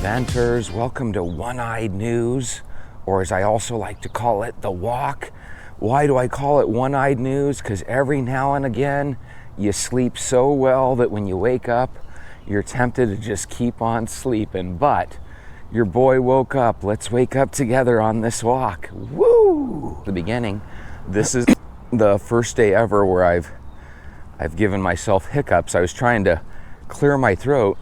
Venters, welcome to One-Eyed News, or as I also like to call it, The Walk. Why do I call it One-Eyed News? Because every now and again you sleep so well that when you wake up you're tempted to just keep on sleeping, but your boy woke up. Let's wake up together on this walk. Woo! The beginning. This is the first day ever where I've given myself hiccups. I was trying to clear my throat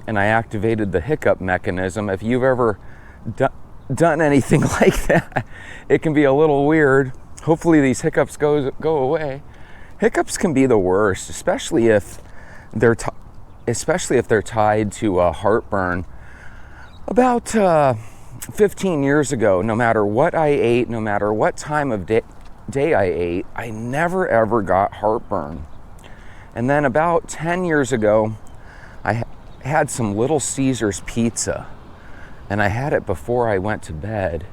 and I activated the hiccup mechanism. If you've ever done anything like that, it can be a little weird. Hopefully these hiccups go away. Hiccups can be the worst, especially if they're tied to heartburn. About 15 years ago, no matter what I ate, no matter what time of day I ate, I never ever got heartburn. And then about 10 years ago, I had some Little Caesars pizza, and I had it before I went to bed.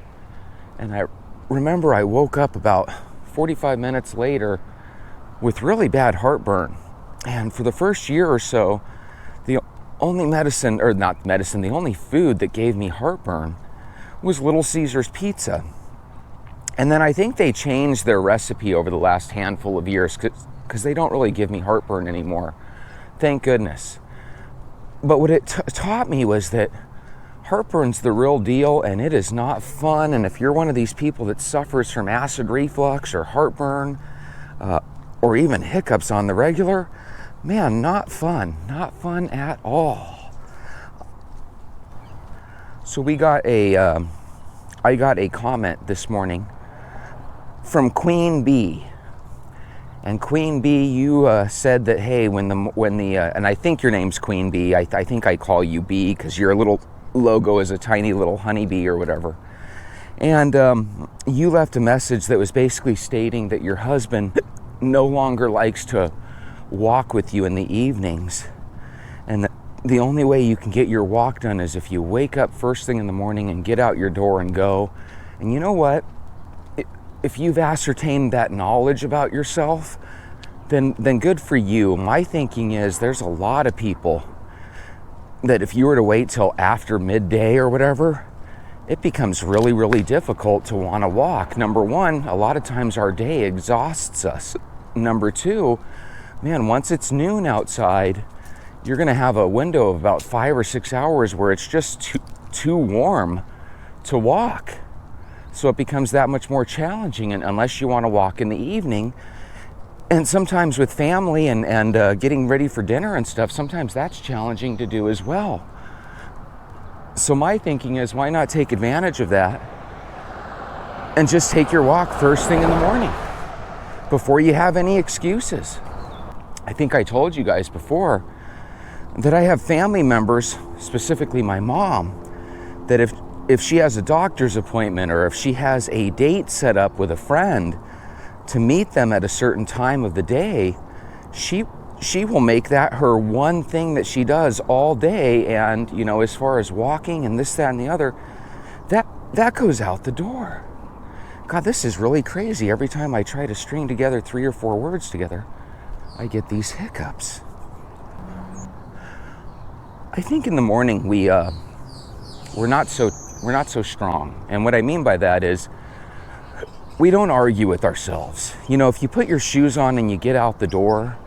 And I remember I woke up about 45 minutes later with really bad heartburn. And for the first year or so, the only the only food that gave me heartburn was Little Caesars pizza. And then I think they changed their recipe over the last handful of years because they don't really give me heartburn anymore. Thank goodness. But what it taught me was that heartburn's the real deal, and it is not fun. And if you're one of these people that suffers from acid reflux or heartburn or even hiccups on the regular, man, not fun at all. So I got a comment this morning from Queen Bee. And Queen Bee, you said that, hey, when the and I think your name's Queen Bee. I think I call you Bee because your little logo is a tiny little honeybee or whatever. And you left a message that was basically stating that your husband no longer likes to walk with you in the evenings, and the only way you can get your walk done is if you wake up first thing in the morning and get out your door and go. And you know what? If you've ascertained that knowledge about yourself, then good for you. My thinking is there's a lot of people that if you were to wait till after midday or whatever, it becomes really, really difficult to want to walk. Number one, a lot of times our day exhausts us. Number two, man, once it's noon outside, you're going to have a window of about 5 or 6 hours where it's just too warm to walk. So it becomes that much more challenging, and unless you want to walk in the evening. And sometimes with family and getting ready for dinner and stuff, sometimes that's challenging to do as well. So my thinking is, why not take advantage of that and just take your walk first thing in the morning before you have any excuses? I think I told you guys before that I have family members, specifically my mom, that if she has a doctor's appointment or if she has a date set up with a friend to meet them at a certain time of the day, she will make that her one thing that she does all day. And, you know, as far as walking and this, that, and the other, that goes out the door. God, this is really crazy. Every time I try to string together 3 or 4 words together, I get these hiccups. I think in the morning we're not so strong. And what I mean by that is we don't argue with ourselves. You know, if you put your shoes on and you get out the door,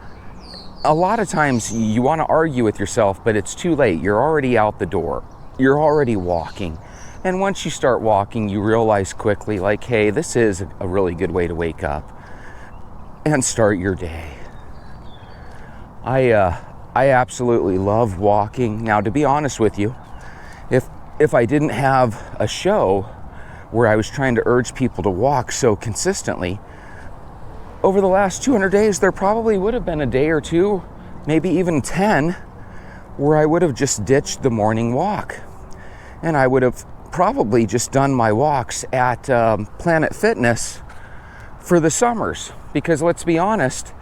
a lot of times you want to argue with yourself, but it's too late. You're already out the door. You're already walking. And once you start walking, you realize quickly, like, hey, this is a really good way to wake up and start your day. I absolutely love walking. Now, to be honest with you, if I didn't have a show where I was trying to urge people to walk so consistently, over the last 200 days, there probably would have been a day or two, maybe even 10, where I would have just ditched the morning walk. And I would have probably just done my walks at Planet Fitness for the summers. Because let's be honest,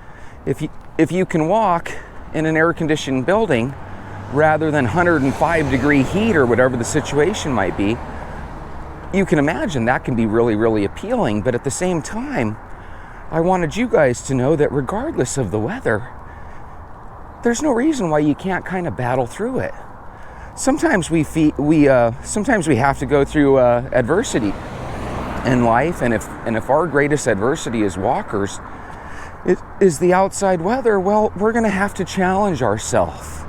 if you can walk in an air-conditioned building rather than 105-degree heat or whatever the situation might be, you can imagine that can be really, really appealing. But at the same time, I wanted you guys to know that regardless of the weather, there's no reason why you can't kind of battle through it. Sometimes we have to go through adversity in life, and if our greatest adversity as walkers is the outside weather, well, we're going to have to challenge ourselves.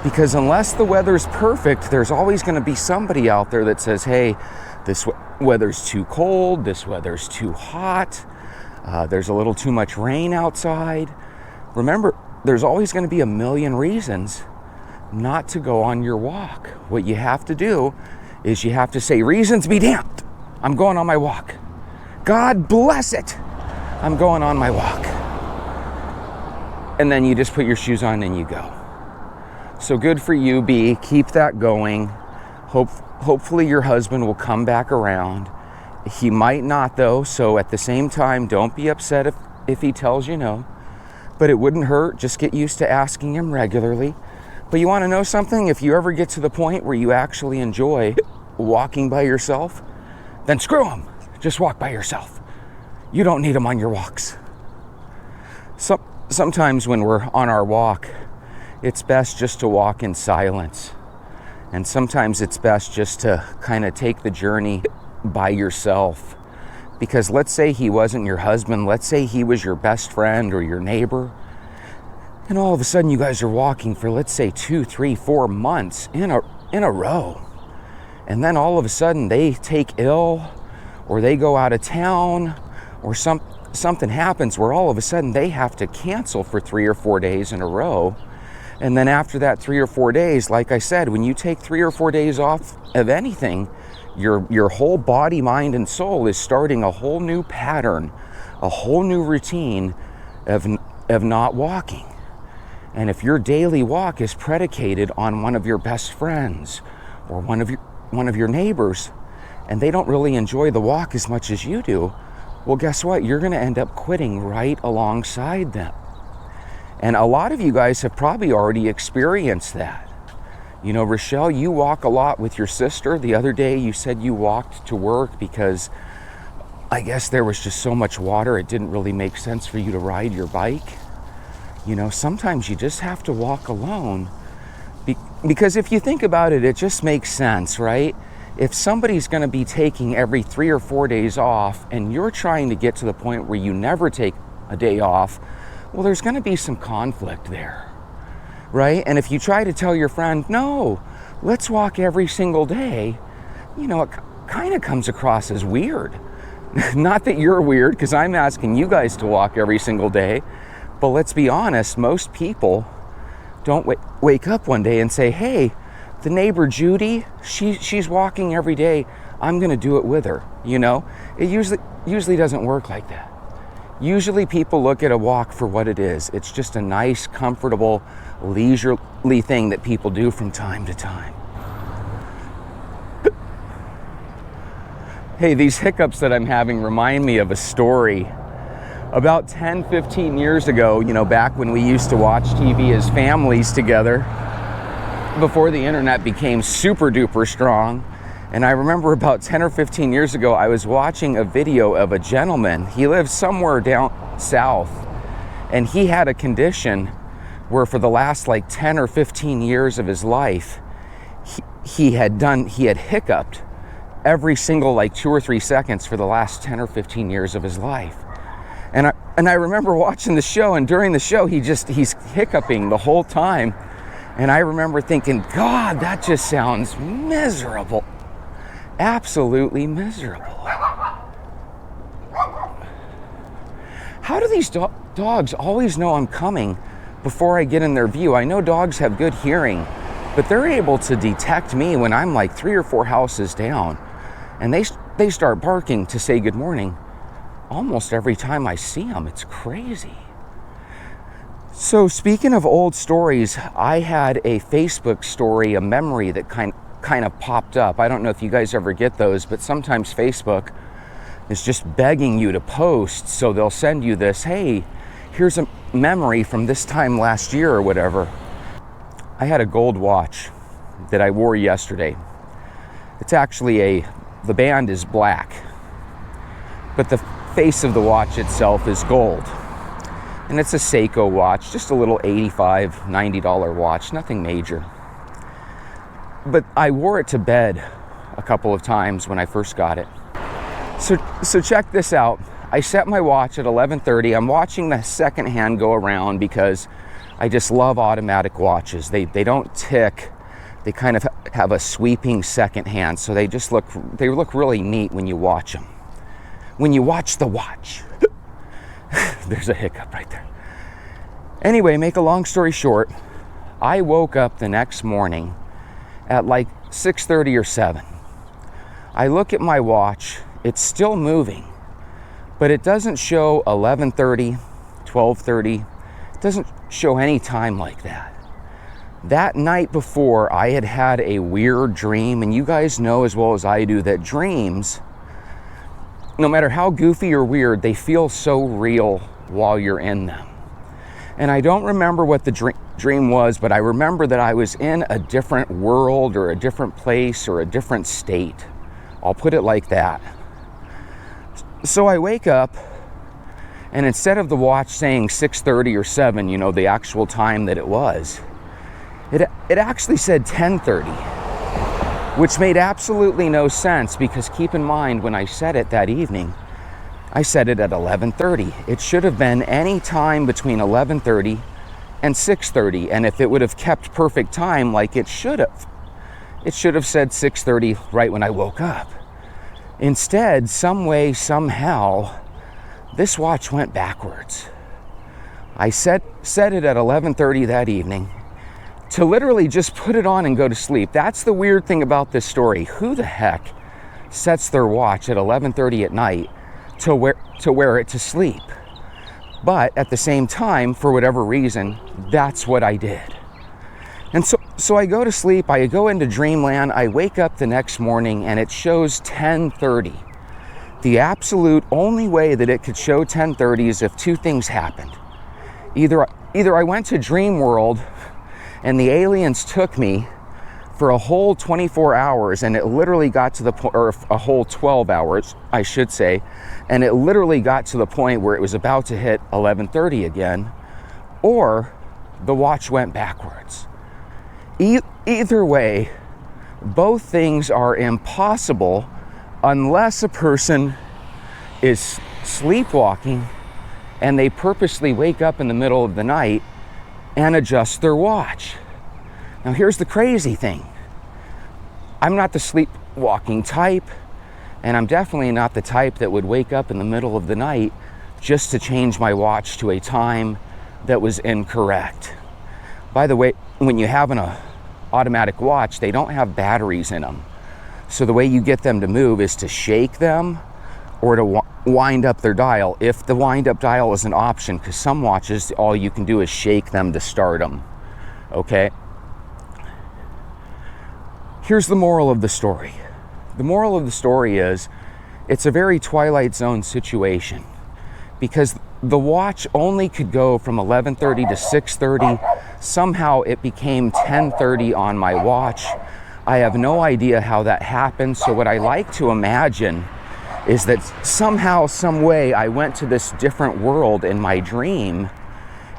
Because unless the weather's perfect, there's always going to be somebody out there that says, hey, this weather's too cold, this weather's too hot, there's a little too much rain outside. Remember, there's always going to be a million reasons not to go on your walk. What you have to do is you have to say, reasons be damned, I'm going on my walk. God bless it, I'm going on my walk. And then you just put your shoes on and you go. So good for you, B. Keep that going. Hopefully your husband will come back around. He might not, though, so at the same time, don't be upset if he tells you no. But it wouldn't hurt. Just get used to asking him regularly. But you want to know something? If you ever get to the point where you actually enjoy walking by yourself, then screw him. Just walk by yourself. You don't need him on your walks. Sometimes when we're on our walk, it's best just to walk in silence. And sometimes it's best just to kind of take the journey by yourself. Because let's say he wasn't your husband, let's say he was your best friend or your neighbor, and all of a sudden you guys are walking for, let's say, 2, 3, 4 months in a row. And then all of a sudden they take ill, or they go out of town, or something happens where all of a sudden they have to cancel for 3 or 4 days in a row. And then after that 3 or 4 days, like I said, when you take 3 or 4 days off of anything, your whole body, mind, and soul is starting a whole new pattern, a whole new routine of not walking. And if your daily walk is predicated on one of your best friends or one of your neighbors, and they don't really enjoy the walk as much as you do, well, guess what? You're going to end up quitting right alongside them. And a lot of you guys have probably already experienced that. You know, Rochelle, you walk a lot with your sister. The other day you said you walked to work because I guess there was just so much water, it didn't really make sense for you to ride your bike. You know, sometimes you just have to walk alone. Because if you think about it, it just makes sense, right? If somebody's going to be taking every 3 or 4 days off and you're trying to get to the point where you never take a day off, well, there's going to be some conflict there, right? And if you try to tell your friend, no, let's walk every single day, you know, it kind of comes across as weird. Not that you're weird, because I'm asking you guys to walk every single day, but let's be honest, most people don't wake up one day and say, hey, the neighbor Judy, she's walking every day, I'm going to do it with her, you know? It usually doesn't work like that. Usually people look at a walk for what it is. It's just a nice, comfortable, leisurely thing that people do from time to time. Hey, these hiccups that I'm having remind me of a story. About 10, 15 years ago, you know, back when we used to watch TV as families together, before the internet became super duper strong. And I remember about 10 or 15 years ago, I was watching a video of a gentleman. He lives somewhere down south, and he had a condition where for the last like 10 or 15 years of his life, he had hiccuped every single like 2 or 3 seconds for the last 10 or 15 years of his life. And I remember watching the show, and during the show, he's hiccuping the whole time. And I remember thinking, God, that just sounds miserable. Absolutely miserable. How do these dogs always know I'm coming before I get in their view? I know dogs have good hearing, but they're able to detect me when I'm like 3 or 4 houses down, and they start barking to say good morning almost every time I see them. It's crazy. So speaking of old stories, I had a Facebook story, a memory that kind of popped up. I don't know if you guys ever get those, but sometimes Facebook is just begging you to post, so they'll send you this, hey, here's a memory from this time last year or whatever. I had a gold watch that I wore yesterday. It's actually the band is black, but the face of the watch itself is gold. And it's a Seiko watch, just a little $85, $90 watch, nothing major. But I wore it to bed a couple of times when I first got it. So check this out. I set my watch at 11:30. I'm watching the second hand go around because I just love automatic watches. They don't tick. They kind of have a sweeping second hand, so they look really neat when you watch them. When you watch the watch. There's a hiccup right there. Anyway, make a long story short, I woke up the next morning at like 6:30 or 7. I look at my watch, it's still moving, but it doesn't show 11:30, 12:30. It doesn't show any time like that. That night before, I had a weird dream, and you guys know as well as I do that dreams, no matter how goofy or weird, they feel so real while you're in them. And I don't remember what the dream was, but I remember that I was in a different world or a different place or a different state. I'll put it like that. So I wake up, and instead of the watch saying 6:30 or 7, you know, the actual time that it was, it actually said 10:30, which made absolutely no sense because keep in mind when I said it that evening, I said it at 11:30. It should have been any time between 11:30 and 6:30, and if it would have kept perfect time like it should have said 6:30 right when I woke up. Instead, some way, somehow, this watch went backwards. I set it at 11:30 that evening to literally just put it on and go to sleep. That's the weird thing about this story. Who the heck sets their watch at 11:30 at night to wear it to sleep? But at the same time, for whatever reason, that's what I did. And so I go to sleep, I go into dreamland, I wake up the next morning and it shows 10:30. The absolute only way that it could show 10:30 is if two things happened. Either I went to Dream World and the aliens took me for a whole 24 hours and it literally got to the point, or a whole 12 hours, I should say, and it literally got to the point where it was about to hit 11:30 again, or the watch went backwards. Either way, both things are impossible unless a person is sleepwalking and they purposely wake up in the middle of the night and adjust their watch. Now here's the crazy thing. I'm not the sleepwalking type, and I'm definitely not the type that would wake up in the middle of the night just to change my watch to a time that was incorrect. By the way, when you have an automatic watch, they don't have batteries in them. So the way you get them to move is to shake them or to wind up their dial, if the wind up dial is an option, because some watches, all you can do is shake them to start them, okay? Here's the moral of the story. The moral of the story is, it's a very Twilight Zone situation, because the watch only could go from 11:30 to 6:30. Somehow it became 10:30 on my watch. I have no idea how that happened. So what I like to imagine is that somehow, some way, I went to this different world in my dream,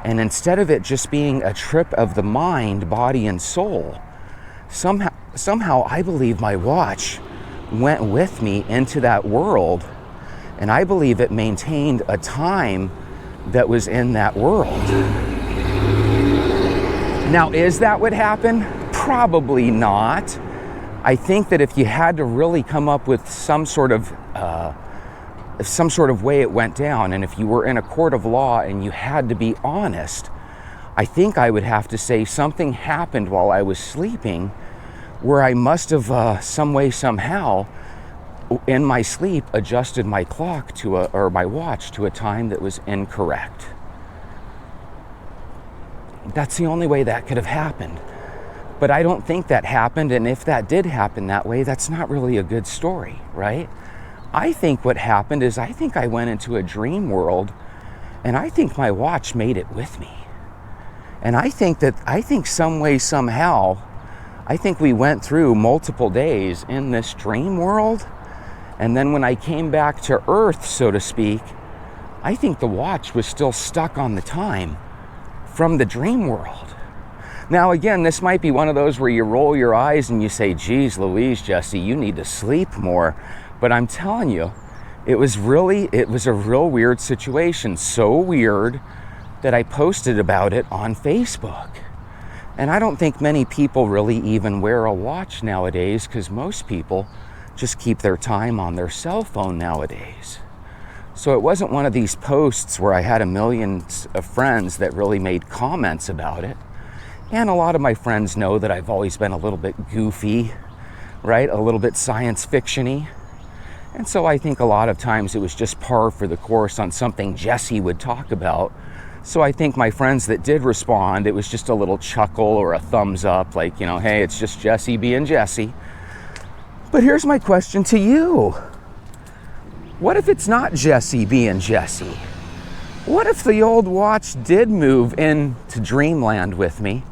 and instead of it just being a trip of the mind, body, and soul, somehow I believe my watch went with me into that world, and I believe it maintained a time that was in that world. Now, is that what happened? Probably not. I think that if you had to really come up with some sort of way it went down, and if you were in a court of law and you had to be honest, I think I would have to say something happened while I was sleeping where I must have some way, somehow, in my sleep, adjusted my clock or my watch to a time that was incorrect. That's the only way that could have happened. But I don't think that happened, and if that did happen that way, that's not really a good story, right? I think what happened is I think I went into a dream world, and I think my watch made it with me. And I think some way, somehow, I think we went through multiple days in this dream world, and then when I came back to Earth, so to speak, I think the watch was still stuck on the time from the dream world. Now again, this might be one of those where you roll your eyes and you say, geez Louise, Jesse, you need to sleep more. But I'm telling you, it was a real weird situation. So weird that I posted about it on Facebook. And I don't think many people really even wear a watch nowadays, because most people just keep their time on their cell phone nowadays. So it wasn't one of these posts where I had a million of friends that really made comments about it. And a lot of my friends know that I've always been a little bit goofy, right? A little bit science fiction-y. And so I think a lot of times it was just par for the course on something Jesse would talk about. So I think my friends that did respond, it was just a little chuckle or a thumbs up, like, hey, it's just Jesse being Jesse. But here's my question to you. What if it's not Jesse being Jesse? What if the old watch did move into dreamland with me?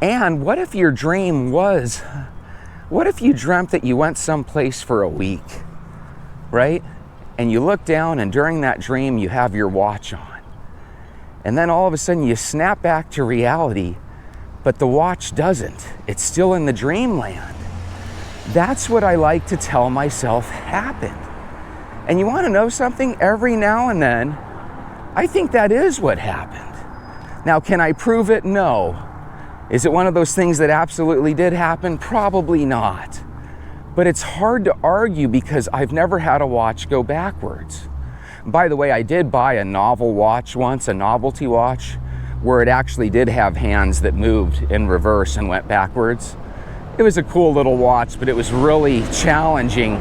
And what if your dream was, what if you dreamt that you went someplace for a week, right? And you look down, and during that dream, you have your watch on. And then all of a sudden you snap back to reality, but the watch doesn't. It's still in the dreamland. That's what I like to tell myself happened. And you want to know something? Every now and then, I think that is what happened. Now, can I prove it? No. Is it one of those things that absolutely did happen? Probably not. But it's hard to argue because I've never had a watch go backwards. By the way, I did buy a novel watch once, a novelty watch, where it actually did have hands that moved in reverse and went backwards. It was a cool little watch, but it was really challenging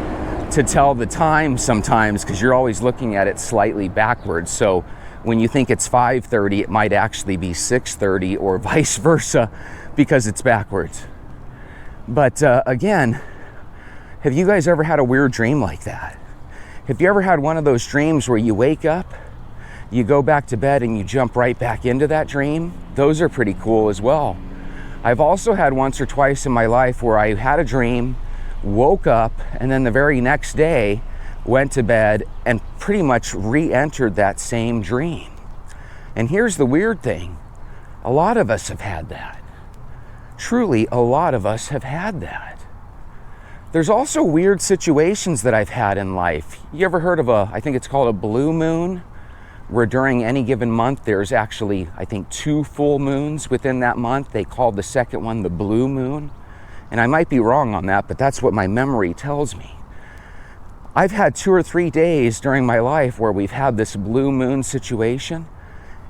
to tell the time sometimes because you're always looking at it slightly backwards. So when you think it's 5:30, it might actually be 6:30 or vice versa because it's backwards. But again, have you guys ever had a weird dream like that? Have you ever had one of those dreams where you wake up, you go back to bed, and you jump right back into that dream? Those are pretty cool as well. I've also had once or twice in my life where I had a dream, woke up, and then the very next day went to bed and pretty much re-entered that same dream. And here's the weird thing. A lot of us have had that. Truly, a lot of us have had that. There's also weird situations that I've had in life. You ever heard of I think it's called a blue moon, where during any given month there's actually, I think, 2 full moons within that month. They called the second one the blue moon. And I might be wrong on that, but that's what my memory tells me. I've had 2 or 3 days during my life where we've had this blue moon situation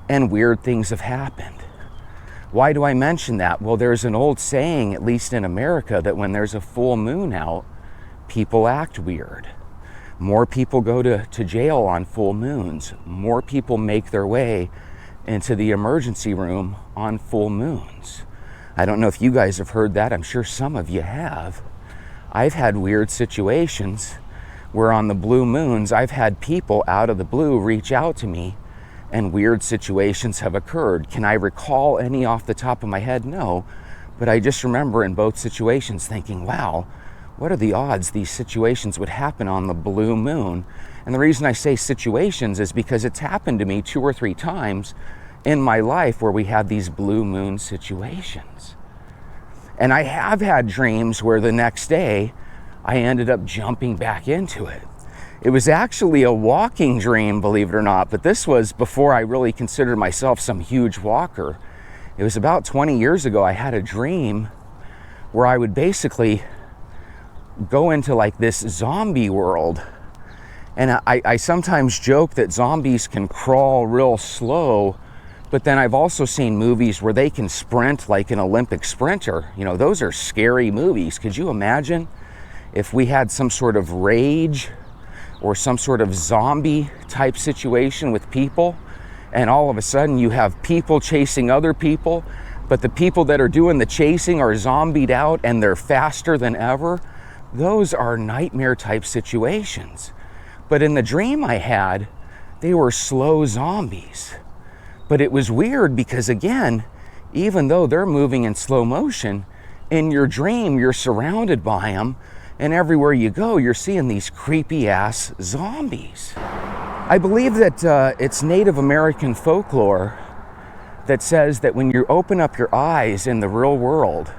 and weird things have happened. Why do I mention that? Well, there's an old saying, at least in America, that when there's a full moon out, people act weird. More people go to jail on full moons. More people make their way into the emergency room on full moons. I don't know if you guys have heard that. I'm sure some of you have. I've had weird situations where on the blue moons, I've had people out of the blue reach out to me and weird situations have occurred. Can I recall any off the top of my head? No. But I just remember in both situations thinking, wow, what are the odds these situations would happen on the blue moon? And the reason I say situations is because it's happened to me 2 or 3 times in my life where we had these blue moon situations. And I have had dreams where the next day I ended up jumping back into it. It was actually a walking dream, believe it or not, but this was before I really considered myself some huge walker. It was about 20 years ago. I had a dream where I would basically go into like this zombie world. And I sometimes joke that zombies can crawl real slow But then I've also seen movies where they can sprint like an Olympic sprinter. You know, those are scary movies. Could you imagine if we had some sort of rage or some sort of zombie type situation with people, and all of a sudden you have people chasing other people, but the people that are doing the chasing are zombied out and they're faster than ever? Those are nightmare type situations. But in the dream I had, they were slow zombies. But it was weird because, again, even though they're moving in slow motion, in your dream you're surrounded by them, and everywhere you go you're seeing these creepy ass zombies. I believe that it's Native American folklore that says that when you open up your eyes in the real world,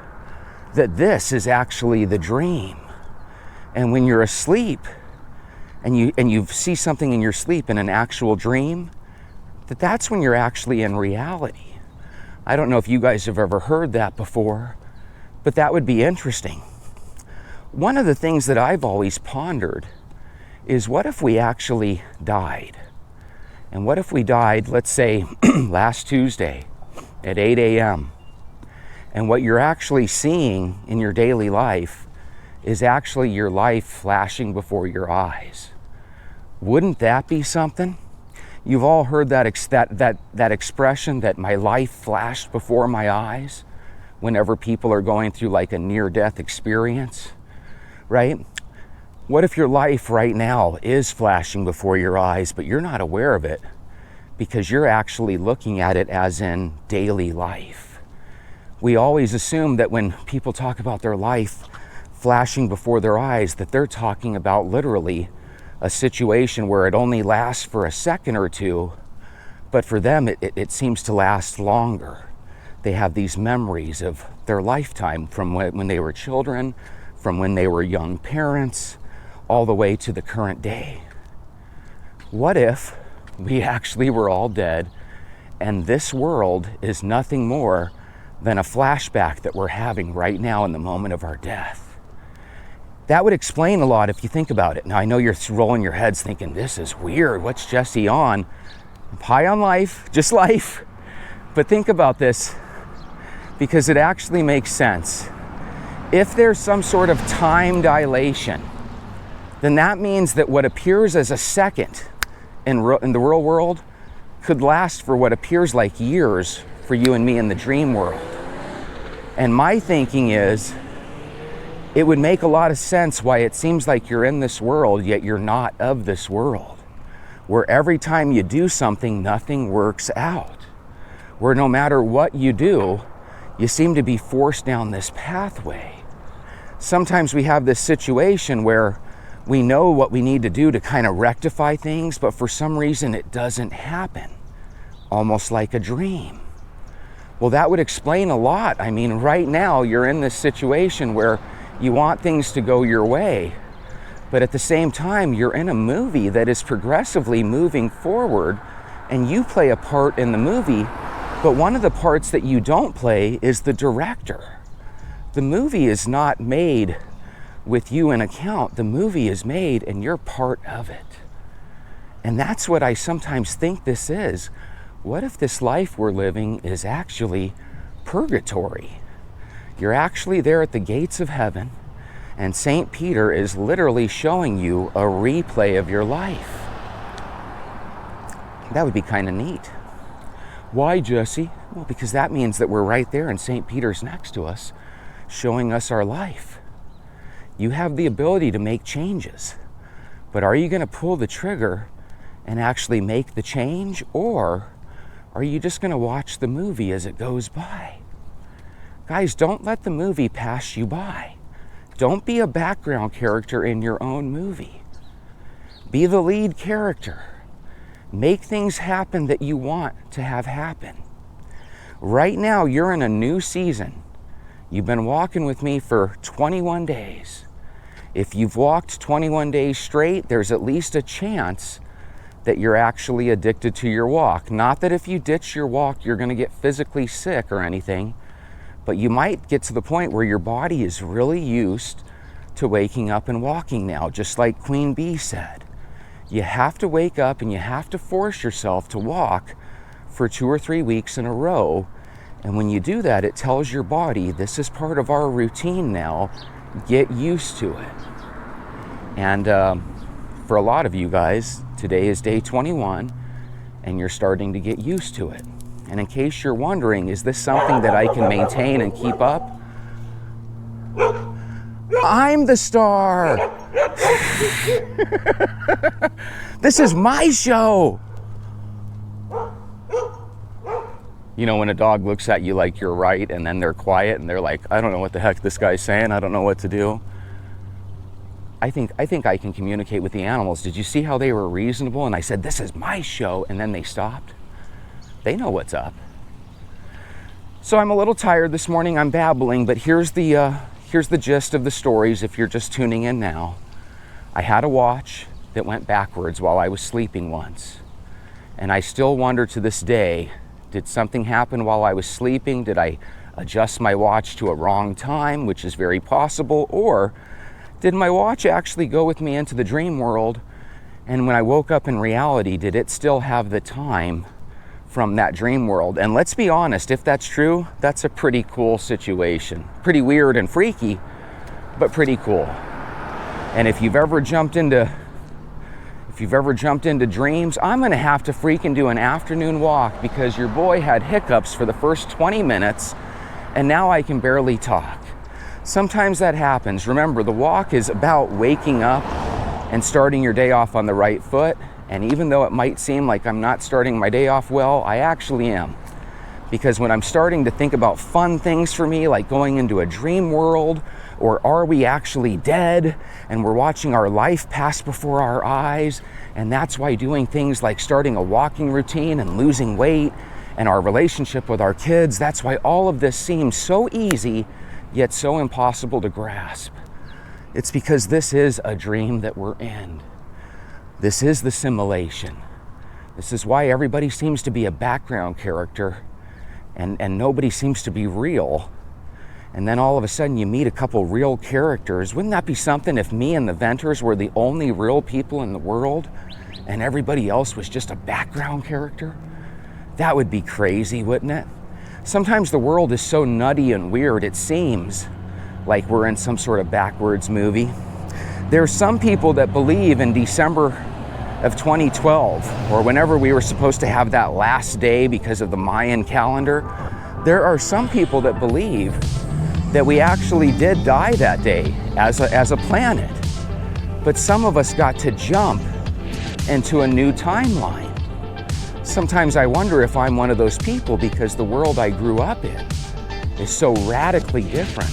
that this is actually the dream. And when you're asleep and you see something in your sleep in an actual dream, that's when you're actually in reality. I don't know if you guys have ever heard that before, but that would be interesting. One of the things that I've always pondered is, what if we actually died? And what if we died, let's say, last Tuesday at 8 a.m., and what you're actually seeing in your daily life is actually your life flashing before your eyes? Wouldn't that be something? You've all heard that expression that my life flashed before my eyes whenever people are going through like a near-death experience, right? What if your life right now is flashing before your eyes, but you're not aware of it because you're actually looking at it as in daily life? We always assume that when people talk about their life flashing before their eyes, that they're talking about literally a situation where it only lasts for a second or two, but for them it seems to last longer. They have these memories of their lifetime from when they were children, from when they were young parents, all the way to the current day. What if we actually were all dead and this world is nothing more than a flashback that we're having right now in the moment of our death? That would explain a lot if you think about it. Now, I know you're rolling your heads thinking, this is weird. What's Jesse on? High on life, just life. But think about this, because it actually makes sense. If there's some sort of time dilation, then that means that what appears as a second in the real world could last for what appears like years for you and me in the dream world. And my thinking is, it would make a lot of sense why it seems like you're in this world, yet you're not of this world. Where every time you do something, nothing works out. Where no matter what you do, you seem to be forced down this pathway. Sometimes we have this situation where we know what we need to do to kind of rectify things, but for some reason it doesn't happen. Almost like a dream. Well, that would explain a lot. I mean, right now you're in this situation where you want things to go your way, but at the same time, you're in a movie that is progressively moving forward, and you play a part in the movie, but one of the parts that you don't play is the director. The movie is not made with you in account. The movie is made, and you're part of it. And that's what I sometimes think this is. What if this life we're living is actually purgatory? You're actually there at the gates of heaven, and St. Peter is literally showing you a replay of your life. That would be kind of neat. Why, Jesse? Well, because that means that we're right there and St. Peter's next to us, showing us our life. You have the ability to make changes, but are you going to pull the trigger and actually make the change, or are you just going to watch the movie as it goes by? Guys, don't let the movie pass you by. Don't be a background character in your own movie. Be the lead character. Make things happen that you want to have happen. Right now, you're in a new season. You've been walking with me for 21 days. If you've walked 21 days straight, there's at least a chance that you're actually addicted to your walk. Not that if you ditch your walk, you're going to get physically sick or anything, but you might get to the point where your body is really used to waking up and walking now, just like Queen Bee said. You have to wake up and you have to force yourself to walk for 2 or 3 weeks in a row. And when you do that, it tells your body, this is part of our routine now. Get used to it. And for a lot of you guys, today is day 21, and you're starting to get used to it. And in case you're wondering, is this something that I can maintain and keep up? I'm the star. This is my show. You know, when a dog looks at you like you're right, and then they're quiet, and they're like, I don't know what the heck this guy's saying. I don't know what to do. I think I can communicate with the animals. Did you see how they were reasonable? And I said, this is my show, and then they stopped. They know what's up. So I'm a little tired this morning. I'm babbling, but here's the gist of the stories if you're just tuning in now. I had a watch that went backwards while I was sleeping once. And I still wonder to this day, did something happen while I was sleeping? Did I adjust my watch to a wrong time, which is very possible? Or did my watch actually go with me into the dream world? And when I woke up in reality, did it still have the time from that dream world? And let's be honest, if that's true, that's a pretty cool situation. Pretty weird and freaky, but pretty cool. And if you've ever jumped into dreams, I'm gonna have to freaking do an afternoon walk because your boy had hiccups for the first 20 minutes and now I can barely talk. Sometimes that happens. Remember, the walk is about waking up and starting your day off on the right foot. And even though it might seem like I'm not starting my day off well, I actually am. Because when I'm starting to think about fun things for me, like going into a dream world, or are we actually dead, and we're watching our life pass before our eyes, and that's why doing things like starting a walking routine and losing weight, and our relationship with our kids, that's why all of this seems so easy, yet so impossible to grasp. It's because this is a dream that we're in. This is the simulation. This is why everybody seems to be a background character and nobody seems to be real. And then all of a sudden you meet a couple real characters. Wouldn't that be something if me and the Venters were the only real people in the world and everybody else was just a background character? That would be crazy, wouldn't it? Sometimes the world is so nutty and weird, it seems like we're in some sort of backwards movie. There are some people that believe in December of 2012, or whenever we were supposed to have that last day because of the Mayan calendar. There are some people that believe that we actually did die that day as a planet. But some of us got to jump into a new timeline. Sometimes I wonder if I'm one of those people because the world I grew up in is so radically different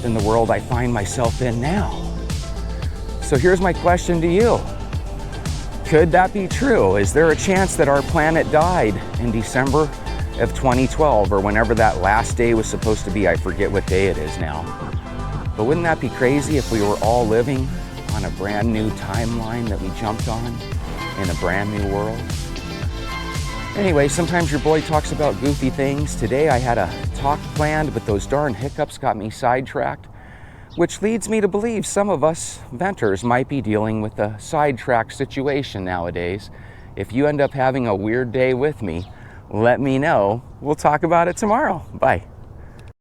than the world I find myself in now. So here's my question to you. Could that be true? Is there a chance that our planet died in December of 2012 or whenever that last day was supposed to be? I forget what day it is now. But wouldn't that be crazy if we were all living on a brand new timeline that we jumped on in a brand new world? Anyway, sometimes your boy talks about goofy things. Today I had a talk planned, but those darn hiccups got me sidetracked, which leads me to believe some of us Venters might be dealing with a sidetrack situation nowadays. If you end up having a weird day with me, let me know. We'll talk about it tomorrow. Bye.